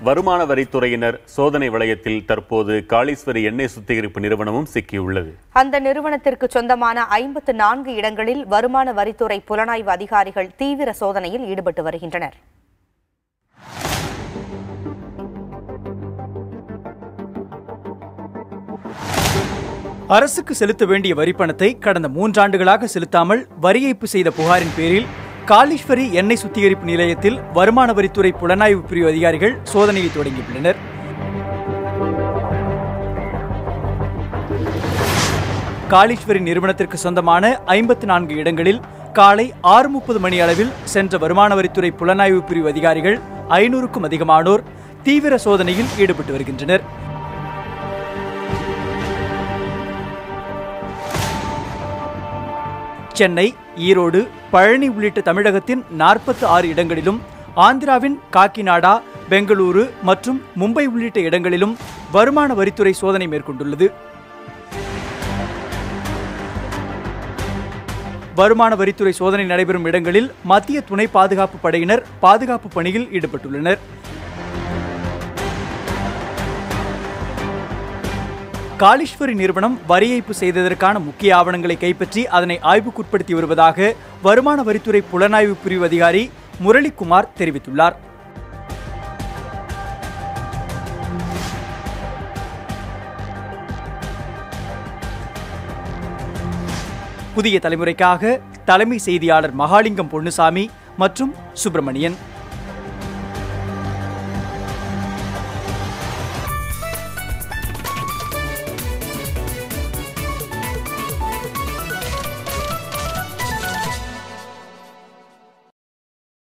வருமான வரித்துறையினர் சோதனை வளையத்தில் தற்போது காளீஸ்வரி எண்ணெய் சுத்திகரிப்பு நிறுவனமும் சிக்கியுள்ளது. அந்த நிறுவனத்திற்கு சொந்தமான 54 இடங்களில் வருமான வரித்துறை புலனாய்வு அதிகாரிகள் தீவிர சோதனையில் ஈடுபட்டு வருகின்றனர். அரசுக்கு செலுத்த வேண்டிய வரிப்பணத்தை கடந்த 3 ஆண்டுகளாக செலுத்தாமல் வரி ஏய்ப்பு செய்த புகாரின் பேரில் காளீஸ்வரி எண்ணெய் சுத்திகரிப்பு நிலையத்தில் வருமான வரித்துறை புலனாய்வு பிரிவு அதிகாரிகள் சோதனையை தொடங்கியுள்ளனர். காளீஸ்வரி நிறுவனத்திற்கு சொந்தமான 54 இடங்களில் காலை 6:30 மணி அளவில் சென்ற வருமான வரித்துறை புலனாய்வு பிரிவு அதிகாரிகள் 500க்கும் அதிகமானோர் தீவிர சோதனையில் ஈடுபட்டு வருகின்றனர். சென்னை, ஈரோடு, பழனி உள்ளிட்ட தமிழகத்தின் 46 இடங்களிலும், ஆந்திராவின் காக்கிநாடா, பெங்களூரு மற்றும் மும்பை உள்ளிட்ட இடங்களிலும் வருமான வரித்துறை சோதனை மேற்கொண்டுள்ளது. வருமான வரித்துறை சோதனை நடைபெறும் இடங்களில் மத்திய துணை பாதுகாப்பு படையினர் பாதுகாப்பு பணியில் ஈடுபட்டுள்ளனர். காளீஸ்வரி நிறுவனம் வரி ஏய்ப்பு செய்ததற்கான முக்கிய ஆவணங்களை கைப்பற்றி அதனை ஆய்வுக்குட்படுத்தி வருவதாக வருமான வரித்துறை புலனாய்வு பிரிவு அதிகாரி முரளிக்குமார் தெரிவித்துள்ளார். புதிய தலைமுறைக்காக தலைமை செய்தியாளர் மகாலிங்கம் பொன்னுசாமி மற்றும் சுப்பிரமணியன்.